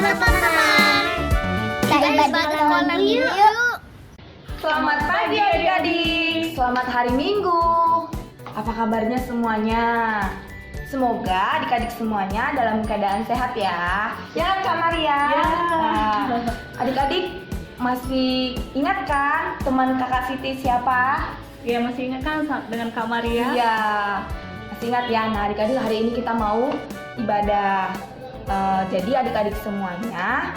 teman-teman. Kita ibadah malam yuk. Selamat pagi adik-adik. Selamat hari Minggu. Apa kabarnya semuanya? Semoga adik-adik semuanya dalam keadaan sehat ya. Ya Kak Maria. Ya. Nah, adik-adik masih ingat kan teman Kakak Siti siapa? Ya, masih ingat kan dengan Kak Maria? Iya, masih ingat ya. Nah adik-adik hari ini kita mau ibadah. Jadi adik-adik semuanya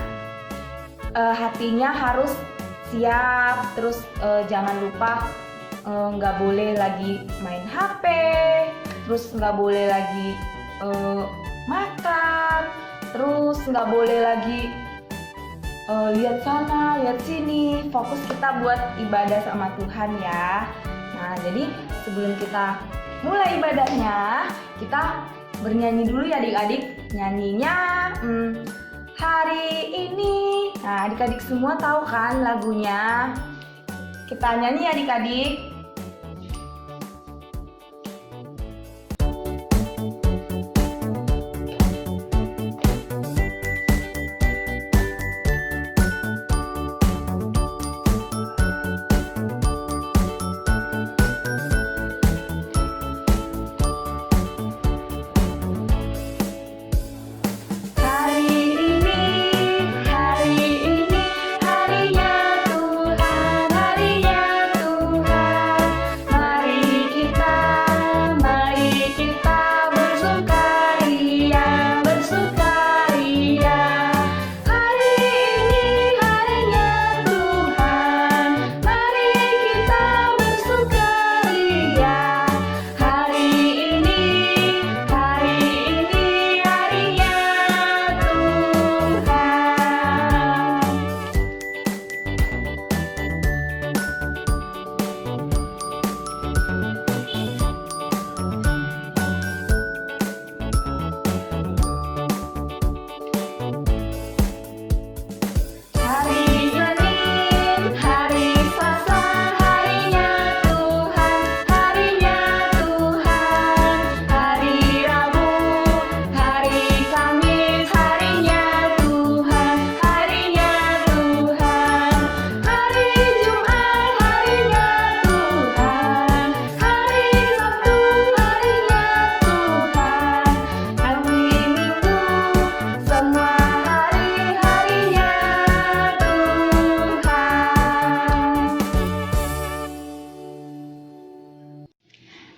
hatinya harus siap. Terus jangan lupa nggak boleh lagi main HP. Terus nggak boleh lagi makan. Terus nggak boleh lagi lihat sana, lihat sini. Fokus kita buat ibadah sama Tuhan ya. Nah jadi sebelum kita mulai ibadahnya, kita bernyanyi dulu ya adik-adik. Nyanyinya hari ini. Nah adik-adik semua tahu kan lagunya? Kita nyanyi ya adik-adik.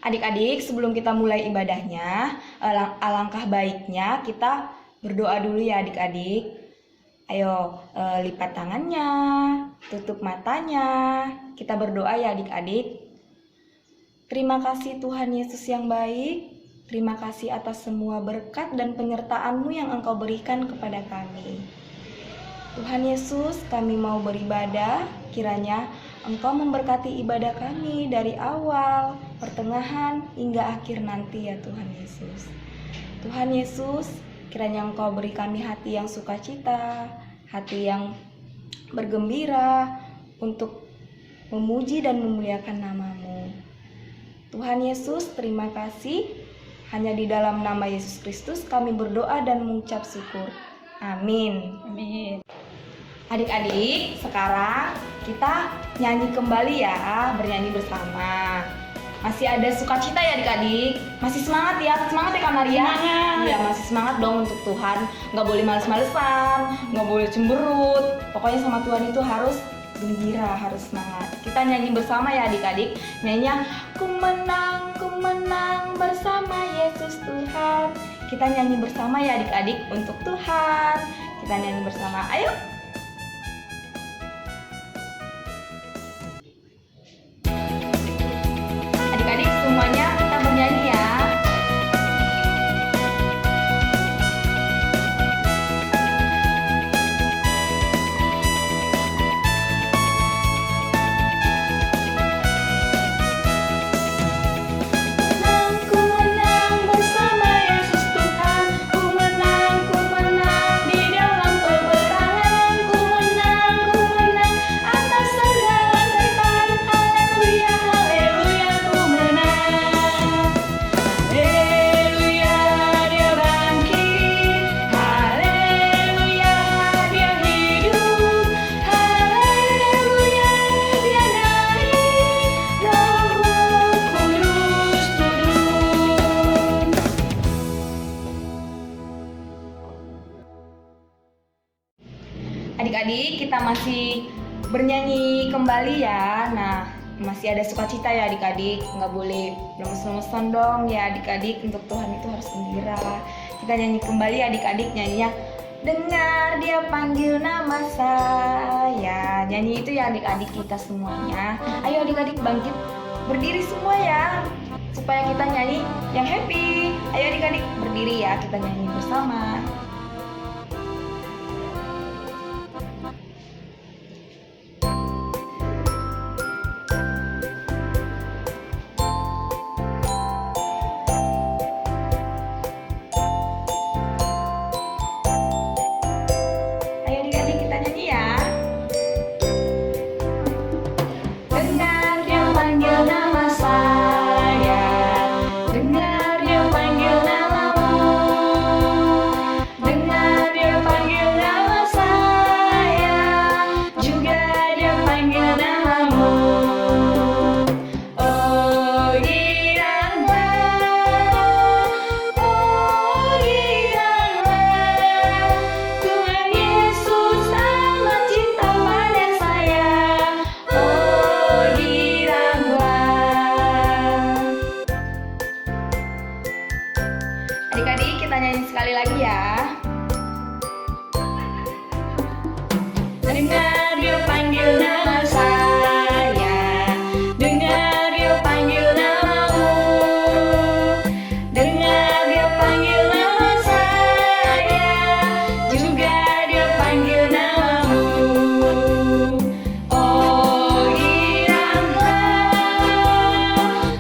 Adik-adik, sebelum kita mulai ibadahnya, alangkah baiknya kita berdoa dulu ya adik-adik. Ayo, lipat tangannya, tutup matanya. Kita berdoa ya adik-adik. Terima kasih Tuhan Yesus yang baik. Terima kasih atas semua berkat dan penyertaan-Mu yang Engkau berikan kepada kami. Tuhan Yesus, kami mau beribadah, kiranya Engkau memberkati ibadah kami dari awal, pertengahan, hingga akhir nanti ya Tuhan Yesus. Tuhan Yesus, kiranya Engkau beri kami hati yang sukacita, hati yang bergembira untuk memuji dan memuliakan nama-Mu. Tuhan Yesus, terima kasih. Hanya di dalam nama Yesus Kristus kami berdoa dan mengucap syukur. Amin. Amin. Adik-adik, sekarang kita nyanyi kembali ya, bernyanyi bersama. Masih ada sukacita ya adik-adik? Masih semangat ya? Semangat ya Kak Maria? Semangat. Iya, masih semangat dong untuk Tuhan. Nggak boleh males-malesan, nggak boleh cemberut. Pokoknya sama Tuhan itu harus gembira, harus semangat. Kita nyanyi bersama ya adik-adik. Nyanyinya, ku menang bersama Yesus Tuhan. Kita nyanyi bersama ya adik-adik untuk Tuhan. Kita nyanyi bersama, ayo. Adik-adik semuanya kita bernyanyi ya. Ku menang bersama Yesus Tuhan. Ku menang di dalam peperangan. Adik-adik, kita masih bernyanyi kembali ya. Nah, masih ada sukacita ya adik-adik. Nggak boleh lemes-lemesan dong ya adik-adik. Untuk Tuhan itu harus gembira. Kita nyanyi kembali adik-adik, nyanyinya dengar dia panggil nama saya. Nyanyi itu ya adik-adik kita semuanya. Ayo adik-adik bangkit berdiri semua ya, supaya kita nyanyi yang happy. Ayo adik-adik berdiri ya, kita nyanyi bersama. Ayo adik-adik kita nyanyi ya. Dengar dia panggil nama saya, dengar dia panggil namamu, dengar dia panggil nama saya, juga dia panggil namamu. Oh giranglah, Tuhan Yesus amat cinta pada saya. Oh giranglah. Adik-adik kita nyanyi sekali lagi ya. Dengar dia panggil nama saya, dengar dia panggil namamu, dengar dia panggil nama saya, juga dia panggil namamu. Oh giranglah,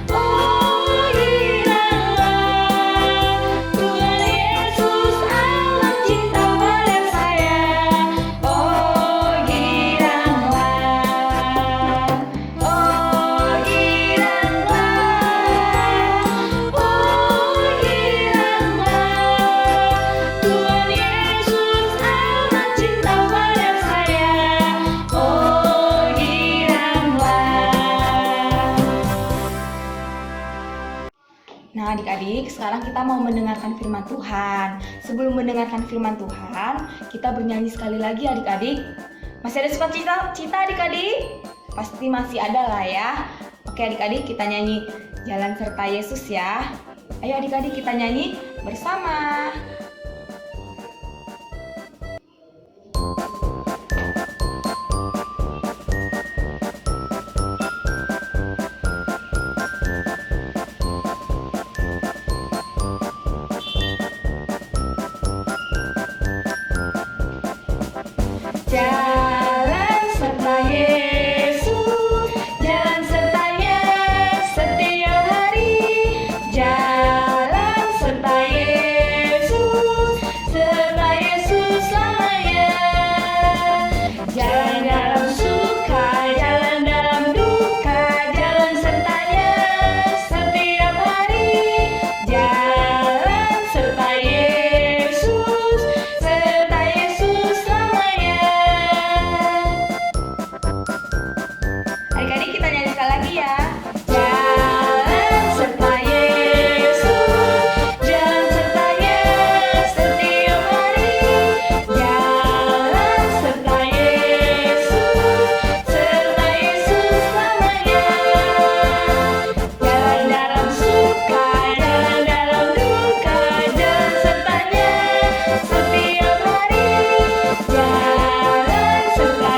Tuhan Yesus amat cinta pada saya. Oh giranglah, Tuhan Yesus amat cinta pada saya. Oh giranglah. Nah adik-adik, sekarang kita mau mendengarkan firman Tuhan. Sebelum mendengarkan firman Tuhan, kita bernyanyi sekali lagi adik-adik. Masih ada sukacita adik-adik? Pasti masih ada lah ya. Oke adik-adik, kita nyanyi Jalan Serta Yesus ya. Ayo adik-adik kita nyanyi bersama. Jalan serta Yesus, jalan sertanya setiap hari. Jalan serta Yesus selamanya. Jalan dalam suka, jalan dalam duka, jalan sertanya setiap hari. Jalan serta Yesus selamanya. Adik-adik kita nyanyi sekali lagi ya. Jalan serta Yesus, jalan sertanya setiap hari. Jalan serta Yesus selamanya. Jalan dalam suka, jalan dalam duka, jalan sertanya setiap hari. Jalan serta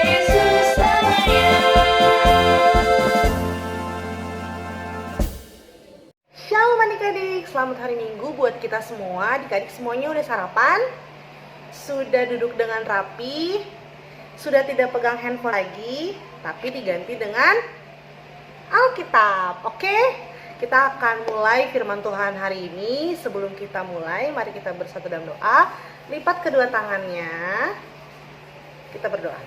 Yesus selamanya. Shalom adik-adik, selamat hari Minggu buat kita semua. Adik-adik semuanya udah sarapan? Sudah duduk dengan rapi? Sudah tidak pegang handphone lagi, tapi diganti dengan Alkitab. Oke? Kita akan mulai firman Tuhan hari ini. Sebelum kita mulai, mari kita bersatu dalam doa. Lipat kedua tangannya. Kita berdoa.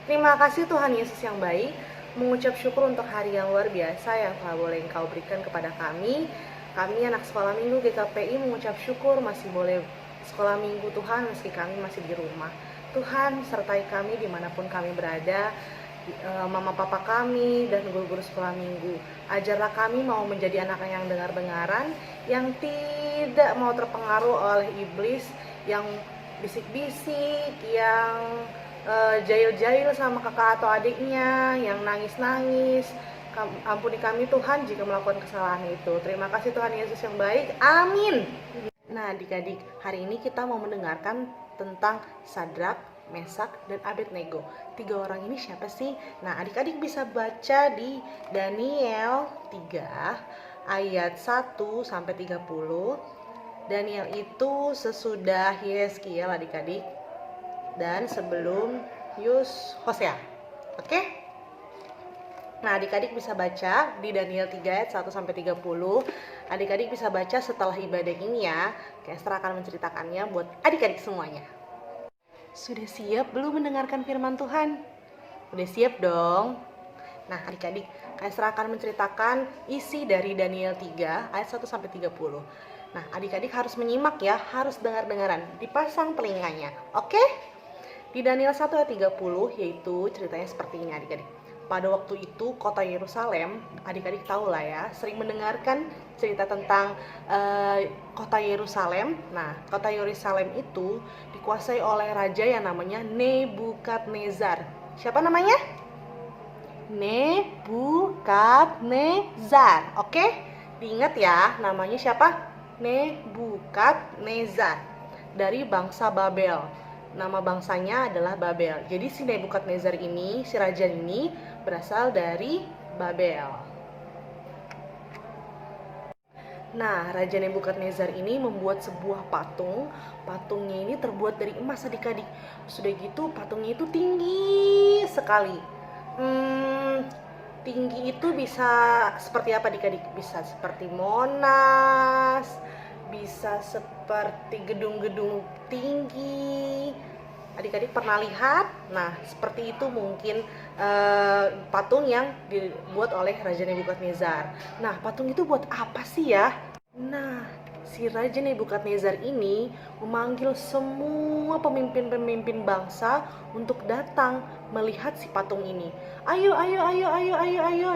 Terima kasih Tuhan Yesus yang baik. Mengucap syukur untuk hari yang luar biasa yang telah boleh Engkau berikan kepada kami. Kami anak sekolah minggu GKPI mengucap syukur masih boleh sekolah minggu Tuhan meski kami masih di rumah. Tuhan sertai kami dimanapun kami berada, mama papa kami dan guru-guru sekolah minggu. Ajarlah kami mau menjadi anak yang dengar-dengaran, yang tidak mau terpengaruh oleh iblis, yang bisik-bisik, yang jahil-jahil sama kakak atau adiknya, yang nangis-nangis. Ampuni kami Tuhan jika melakukan kesalahan itu. Terima kasih Tuhan Yesus yang baik. Amin. Nah adik-adik, hari ini kita mau mendengarkan tentang Sadrak, Mesak, dan Abednego. 3 orang ini siapa sih? Nah adik-adik bisa baca di Daniel 3 ayat 1 sampai 30. Daniel itu sesudah Yeskiel adik-adik dan sebelum Hosea. Oke? Nah, adik-adik bisa baca di Daniel 3 ayat 1 sampai 30. Adik-adik bisa baca setelah ibadah ini ya. Kestra akan menceritakannya buat adik-adik semuanya. Sudah siap belum mendengarkan firman Tuhan? Udah siap dong? Nah, adik-adik, Kestra akan menceritakan isi dari Daniel 3 ayat 1 sampai 30. Nah, adik-adik harus menyimak ya, harus dengar-dengaran, dipasang telinganya. Oke? Di Daniel 1 ayat 30 yaitu ceritanya seperti ini adik-adik. Pada waktu itu kota Yerusalem, adik-adik tahu lah ya, sering mendengarkan cerita tentang kota Yerusalem. Nah, kota Yerusalem itu dikuasai oleh raja yang namanya Nebukadnezar. Siapa namanya? Nebukadnezar. Oke? Diingat ya, namanya siapa? Nebukadnezar. Dari bangsa Babel. Nama bangsanya adalah Babel. Jadi si Nebukadnezar ini, si raja ini berasal dari Babel. Nah, Raja Nebukadnezar ini membuat sebuah patung. Patungnya ini terbuat dari emas adik-adik. Sudah gitu patungnya itu tinggi sekali. Tinggi itu bisa seperti apa adik-adik? Bisa seperti Monas, bisa seperti gedung-gedung tinggi. Adik-adik pernah lihat? Nah, seperti itu mungkin patung yang dibuat oleh Raja Nebukadnezar. Nah, patung itu buat apa sih ya? Nah, si Raja Nebukadnezar ini memanggil semua pemimpin-pemimpin bangsa untuk datang melihat si patung ini. Ayo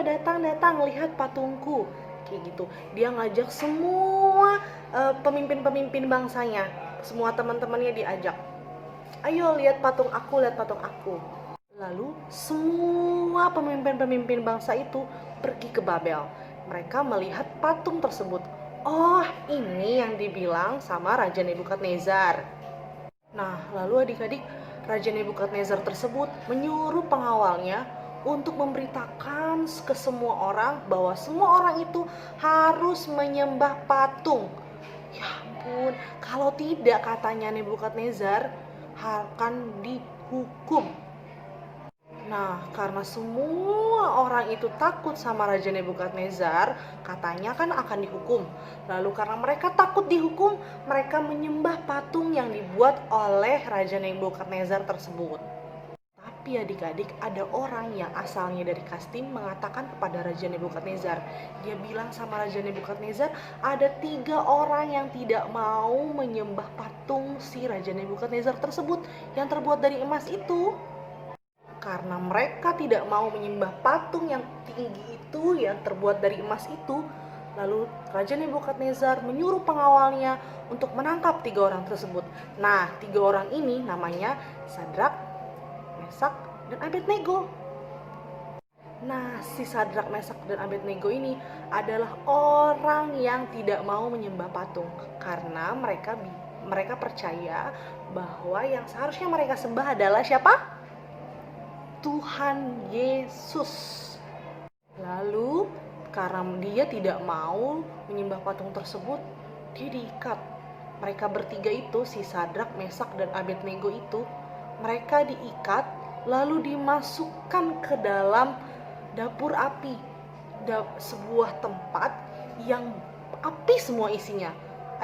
datang lihat patungku. Kayak gitu. Dia ngajak semua pemimpin-pemimpin bangsanya, semua teman-temannya diajak. Ayo lihat patung aku, lihat patung aku. Lalu semua pemimpin-pemimpin bangsa itu pergi ke Babel. Mereka melihat patung tersebut. Oh, ini yang dibilang sama Raja Nebukadnezar. Nah, lalu adik-adik, Raja Nebukadnezar tersebut menyuruh pengawalnya untuk memberitakan ke semua orang bahwa semua orang itu harus menyembah patung. Ya ampun, kalau tidak katanya Nebukadnezar akan dihukum. Nah, karena semua orang itu takut sama Raja Nebukadnezar, katanya kan akan dihukum. Lalu karena mereka takut dihukum, mereka menyembah patung yang dibuat oleh Raja Nebukadnezar tersebut. Tapi adik-adik, ada orang yang asalnya dari Kastim mengatakan kepada Raja Nebukadnezar. Dia bilang sama Raja Nebukadnezar, ada 3 orang yang tidak mau menyembah patung si Raja Nebukadnezar tersebut yang terbuat dari emas itu. Karena mereka tidak mau menyembah patung yang tinggi itu, yang terbuat dari emas itu, lalu Raja Nebukadnezar menyuruh pengawalnya untuk menangkap 3 orang tersebut. Nah, 3 orang ini namanya Sadrak, Mesak, dan Abednego. Nah, si Sadrak, Mesak, dan Abednego ini adalah orang yang tidak mau menyembah patung karena mereka percaya bahwa yang seharusnya mereka sembah adalah siapa? Tuhan Yesus. Lalu karena dia tidak mau menyembah patung tersebut, dia diikat. Mereka bertiga itu, si Sadrak, Mesak, dan Abednego itu, mereka diikat lalu dimasukkan ke dalam dapur api, sebuah tempat yang api semua isinya.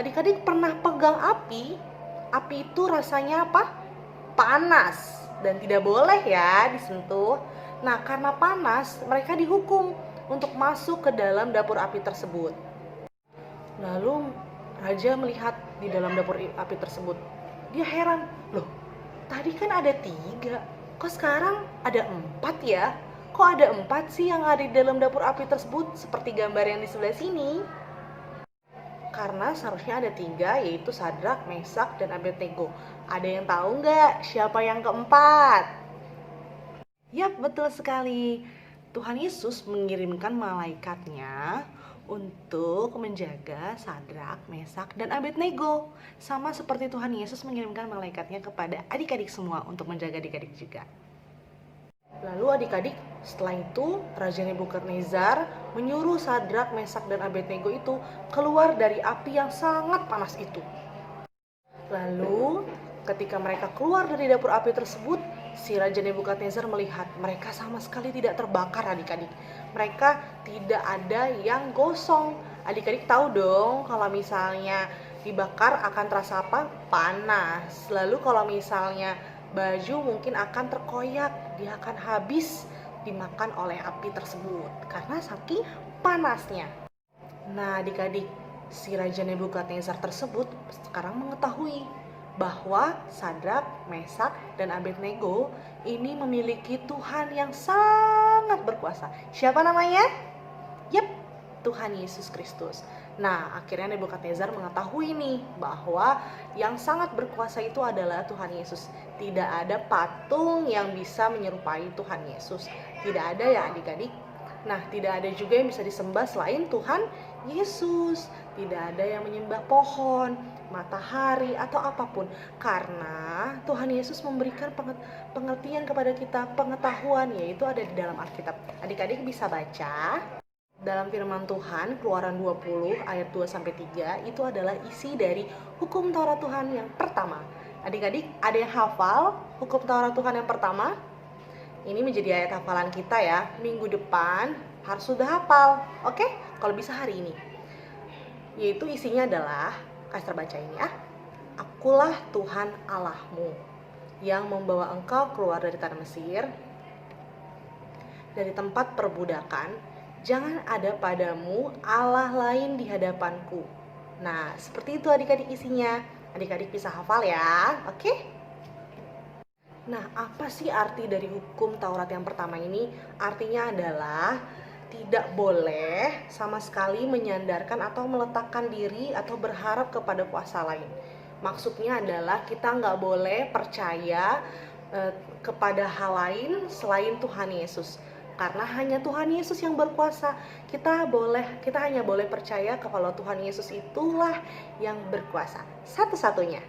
Adik-adik pernah pegang api? Api itu rasanya apa? Panas dan tidak boleh ya disentuh. Nah, karena panas, mereka dihukum untuk masuk ke dalam dapur api tersebut. Lalu raja melihat di dalam dapur api tersebut. Dia heran, loh, tadi kan ada 3, kok sekarang ada 4 ya? Kok ada 4 sih yang ada di dalam dapur api tersebut seperti gambar yang di sebelah sini? Karena seharusnya ada 3, yaitu Sadrak, Mesak, dan Abednego. Ada yang tahu nggak siapa yang keempat? Yap, betul sekali. Tuhan Yesus mengirimkan malaikatnya untuk menjaga Sadrak, Mesak, dan Abednego. Sama seperti Tuhan Yesus mengirimkan malaikatnya kepada adik-adik semua untuk menjaga adik-adik juga. Lalu adik-adik, setelah itu Raja Nebukadnezar menyuruh Sadrak, Mesak, dan Abednego itu keluar dari api yang sangat panas itu. Lalu ketika mereka keluar dari dapur api tersebut, si Raja Nebukadnezar melihat mereka sama sekali tidak terbakar adik-adik. Mereka tidak ada yang gosong. Adik-adik tahu dong kalau misalnya dibakar akan terasa apa? Panas. Lalu kalau misalnya baju mungkin akan terkoyak, dia akan habis dimakan oleh api tersebut karena saking panasnya. Nah adik-adik, si Raja Nebukadnezar tersebut sekarang mengetahui bahwa Sadrak, Mesak, dan Abednego ini memiliki Tuhan yang sangat berkuasa. Siapa namanya? Yap, Tuhan Yesus Kristus. Nah, akhirnya Nebukadnezar mengetahui nih bahwa yang sangat berkuasa itu adalah Tuhan Yesus. Tidak ada patung yang bisa menyerupai Tuhan Yesus. Tidak ada ya adik-adik. Nah, tidak ada juga yang bisa disembah selain Tuhan Yesus. Tidak ada yang menyembah pohon, matahari, atau apapun. Karena Tuhan Yesus memberikan pengertian kepada kita, pengetahuan, yaitu ada di dalam Alkitab. Adik-adik bisa baca dalam firman Tuhan, Keluaran 20 ayat 2-3, itu adalah isi dari hukum Taurat Tuhan yang pertama. Adik-adik, ada yang hafal hukum Taurat Tuhan yang pertama? Ini menjadi ayat hafalan kita ya. Minggu depan harus sudah hafal. Oke? Kalau bisa hari ini. Yaitu isinya adalah, Kaister baca ini ya. Akulah Tuhan Allahmu yang membawa engkau keluar dari tanah Mesir, dari tempat perbudakan. Jangan ada padamu Allah lain di hadapanku. Nah, seperti itu adik-adik isinya. Adik-adik bisa hafal ya, oke? Nah, apa sih arti dari hukum Taurat yang pertama ini? Artinya adalah tidak boleh sama sekali menyandarkan atau meletakkan diri atau berharap kepada kuasa lain. Maksudnya adalah kita nggak boleh percaya kepada hal lain selain Tuhan Yesus. Karena hanya Tuhan Yesus yang berkuasa. Kita hanya boleh percaya kalau Tuhan Yesus itulah yang berkuasa, satu-satunya.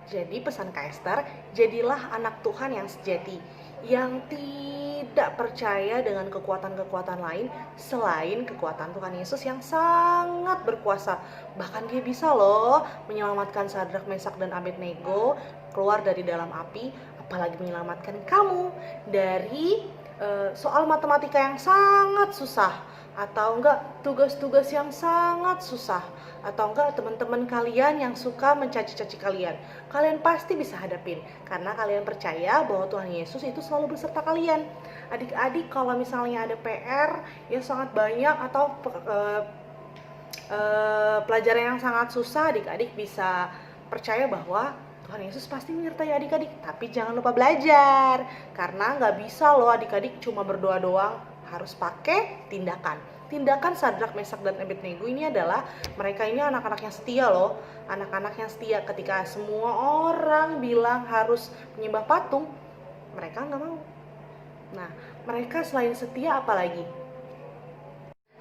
Jadi pesan Kaister, jadilah anak Tuhan yang sejati, yang tidak percaya dengan kekuatan-kekuatan lain selain kekuatan Tuhan Yesus yang sangat berkuasa. Bahkan dia bisa loh menyelamatkan Sadrak, Mesak, dan Abednego keluar dari dalam api, apalagi menyelamatkan kamu dari soal matematika yang sangat susah, atau enggak tugas-tugas yang sangat susah, atau enggak teman-teman kalian yang suka mencaci-caci kalian pasti bisa hadapin karena kalian percaya bahwa Tuhan Yesus itu selalu beserta kalian. Adik-adik kalau misalnya ada PR yang sangat banyak atau pelajaran yang sangat susah, adik-adik bisa percaya bahwa Tuhan Yesus pasti menyertai adik-adik. Tapi jangan lupa belajar, karena nggak bisa loh adik-adik cuma berdoa doang, harus pakai tindakan. Tindakan Sadrak, Mesak, dan Abednego ini adalah mereka ini anak-anak yang setia loh. Anak-anak yang setia. Ketika semua orang bilang harus menyembah patung, mereka nggak mau. Nah, mereka selain setia apalagi?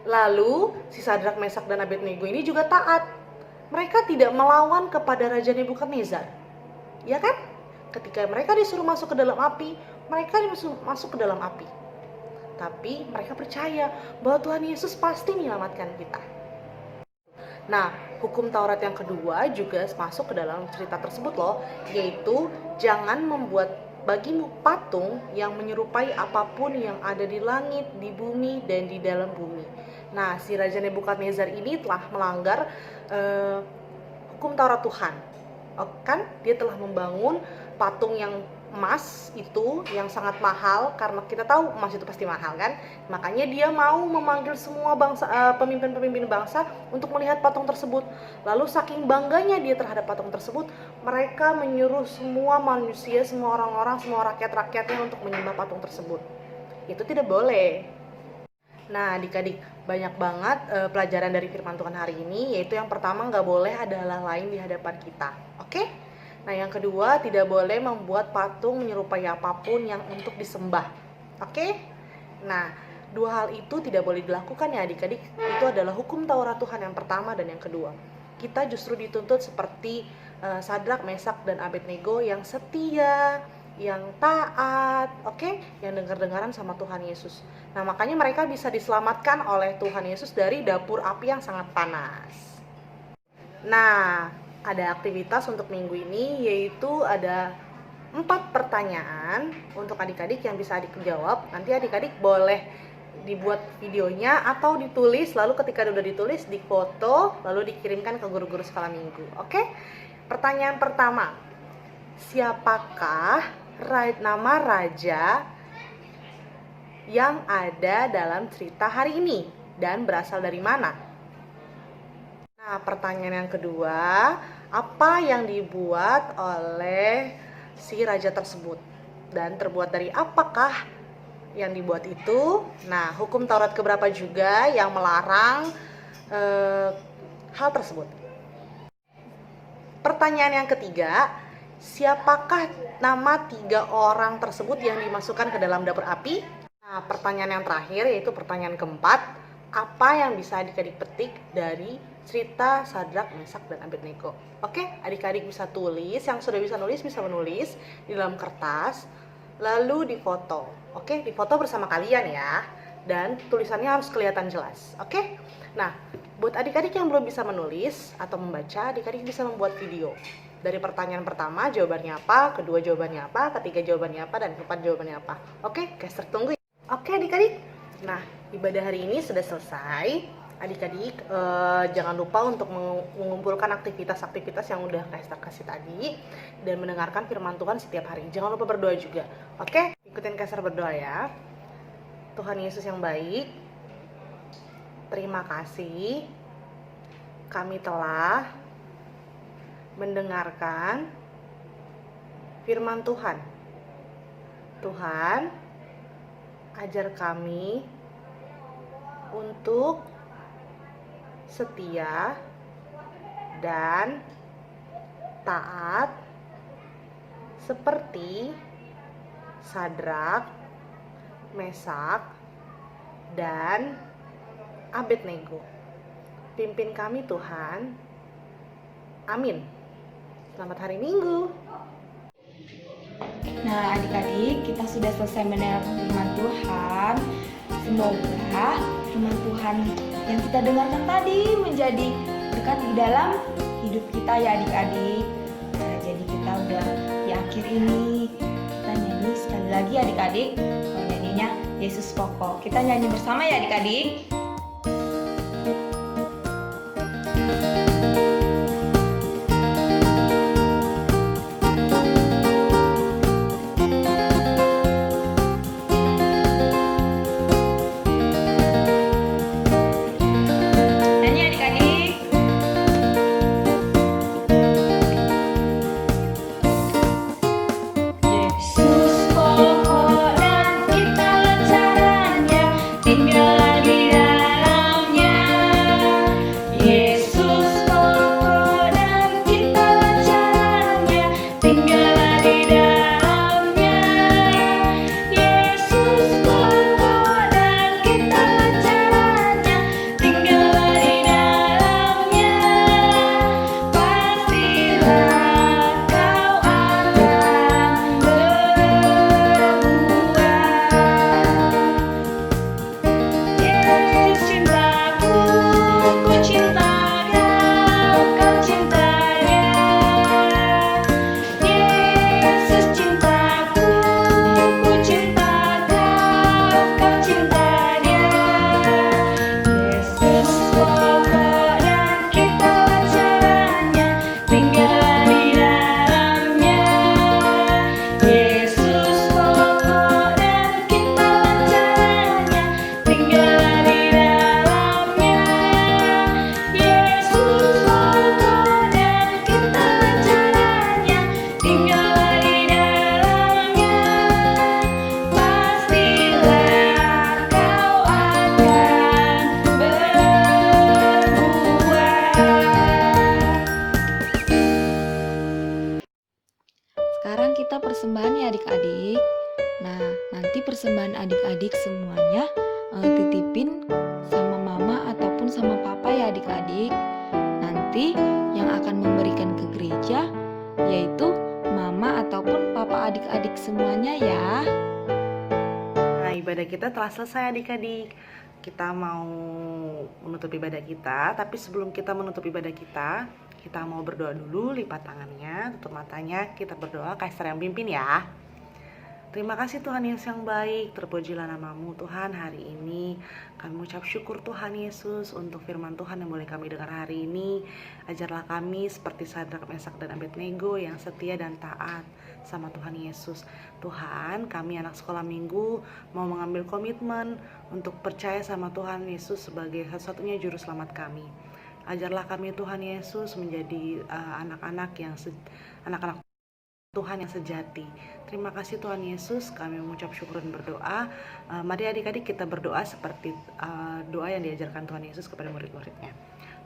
Lalu si Sadrak, Mesak, dan Abednego ini juga taat. Mereka tidak melawan kepada Raja Nebukadnezar. Ya kan? Ketika mereka disuruh masuk ke dalam api, mereka disuruh masuk ke dalam api. Tapi mereka percaya bahwa Tuhan Yesus pasti menyelamatkan kita. Nah, hukum Taurat yang kedua juga masuk ke dalam cerita tersebut loh, yaitu jangan membuat bagimu patung yang menyerupai apapun yang ada di langit, di bumi, dan di dalam bumi. Nah, si Raja Nebukadnezar ini telah melanggar hukum Taurat Tuhan. Kan dia telah membangun patung yang emas itu yang sangat mahal, karena kita tahu emas itu pasti mahal kan. Makanya dia mau memanggil semua bangsa, pemimpin-pemimpin bangsa untuk melihat patung tersebut. Lalu saking bangganya dia terhadap patung tersebut, mereka menyuruh semua manusia, semua orang-orang, semua rakyat-rakyatnya untuk menyembah patung tersebut. Itu tidak boleh. Nah adik-adik, banyak banget pelajaran dari firman Tuhan hari ini, yaitu yang pertama, nggak boleh ada Allah lain di hadapan kita. Oke? Nah, yang kedua, tidak boleh membuat patung menyerupai apapun yang untuk disembah. Oke? Nah, dua hal itu tidak boleh dilakukan ya adik-adik. Itu adalah hukum Taurat Tuhan yang pertama dan yang kedua. Kita justru dituntut seperti Sadrak, Mesak, dan Abednego yang setia, yang taat, yang dengar-dengaran sama Tuhan Yesus. Nah, makanya mereka bisa diselamatkan oleh Tuhan Yesus dari dapur api yang sangat panas. Nah, ada aktivitas untuk minggu ini, yaitu ada 4 pertanyaan untuk adik-adik yang bisa adik jawab. Nanti adik-adik boleh dibuat videonya atau ditulis, lalu ketika udah ditulis difoto, lalu dikirimkan ke guru-guru sekolah minggu. Oke? Pertanyaan pertama, siapakah nama raja yang ada dalam cerita hari ini dan berasal dari mana? Nah, pertanyaan yang kedua, apa yang dibuat oleh si raja tersebut dan terbuat dari apakah yang dibuat itu? Nah, hukum Taurat keberapa juga yang melarang hal tersebut? Pertanyaan yang ketiga, siapakah nama 3 orang tersebut yang dimasukkan ke dalam dapur api? Nah, pertanyaan yang terakhir, yaitu pertanyaan keempat, apa yang bisa adik-adik petik dari cerita Sadrak, Mesak, dan Abednego? Oke, adik-adik bisa tulis, yang sudah bisa nulis bisa menulis di dalam kertas, lalu difoto. Oke, difoto bersama kalian ya, dan tulisannya harus kelihatan jelas. Oke, nah, buat adik-adik yang belum bisa menulis atau membaca, adik-adik bisa membuat video. Dari pertanyaan pertama jawabannya apa, kedua jawabannya apa, ketiga jawabannya apa, dan keempat jawabannya apa. Oke, Kester tunggu. Oke adik-adik, nah ibadah hari ini sudah selesai. Adik-adik jangan lupa untuk mengumpulkan aktivitas-aktivitas yang udah Kester kasih tadi dan mendengarkan firman Tuhan setiap hari. Jangan lupa berdoa juga. Oke, ikutin Kester berdoa ya. Tuhan Yesus yang baik, terima kasih kami telah mendengarkan firman Tuhan. Tuhan, ajar kami untuk setia dan taat seperti Sadrak, Mesak, dan Abednego. Pimpin kami Tuhan. Amin. Selamat hari Minggu. Nah, adik-adik, kita sudah selesai mendengar firman Tuhan. Semoga firman Tuhan yang kita dengarkan tadi menjadi berkat di dalam hidup kita ya adik-adik. Nah, jadi kita udah di akhir ini. Kita nyanyi sekali lagi adik-adik. Nyanyinya Yesus Pokok. Kita nyanyi bersama ya adik-adik. Tinggal di dalam Nanti persembahan adik-adik semuanya titipin sama mama ataupun sama papa ya adik-adik. Nanti yang akan memberikan ke gereja yaitu mama ataupun papa adik-adik semuanya ya. Nah, ibadah kita telah selesai adik-adik. Kita mau menutup ibadah kita, tapi sebelum kita menutup ibadah kita mau berdoa dulu. Lipat tangannya, tutup matanya, kita berdoa. Kaisar yang pimpin ya. Terima kasih Tuhan Yesus yang baik, terpujilah namamu Tuhan. Hari ini kami mengucap syukur Tuhan Yesus untuk firman Tuhan yang boleh kami dengar hari ini. Ajarlah kami seperti Sadrak, Mesak, dan Abednego yang setia dan taat sama Tuhan Yesus. Tuhan, kami anak sekolah minggu mau mengambil komitmen untuk percaya sama Tuhan Yesus sebagai satu-satunya juru selamat kami. Ajarlah kami Tuhan Yesus menjadi anak-anak Tuhan yang sejati. Terima kasih Tuhan Yesus, kami mengucap syukur dan berdoa. Mari adik-adik kita berdoa seperti doa yang diajarkan Tuhan Yesus kepada murid-muridnya.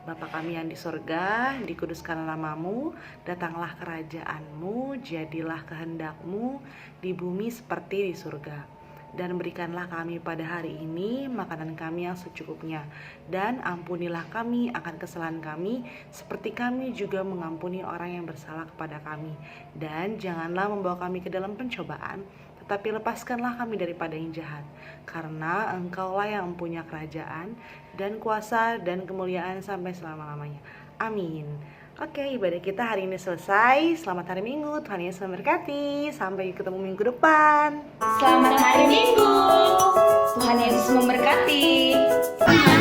Bapa kami yang di sorga, dikuduskanlah namamu, datanglah kerajaanmu, jadilah kehendakmu di bumi seperti di surga. Dan berikanlah kami pada hari ini makanan kami yang secukupnya. Dan ampunilah kami akan kesalahan kami, seperti kami juga mengampuni orang yang bersalah kepada kami. Dan janganlah membawa kami ke dalam pencobaan, tetapi lepaskanlah kami daripada yang jahat. Karena Engkaulah yang mempunyai kerajaan, dan kuasa, dan kemuliaan sampai selama-lamanya. Amin. Oke, ibadah kita hari ini selesai. Selamat hari Minggu, Tuhan Yesus memberkati. Sampai ketemu minggu depan. Selamat hari Minggu. Tuhan Yesus memberkati. Tuhan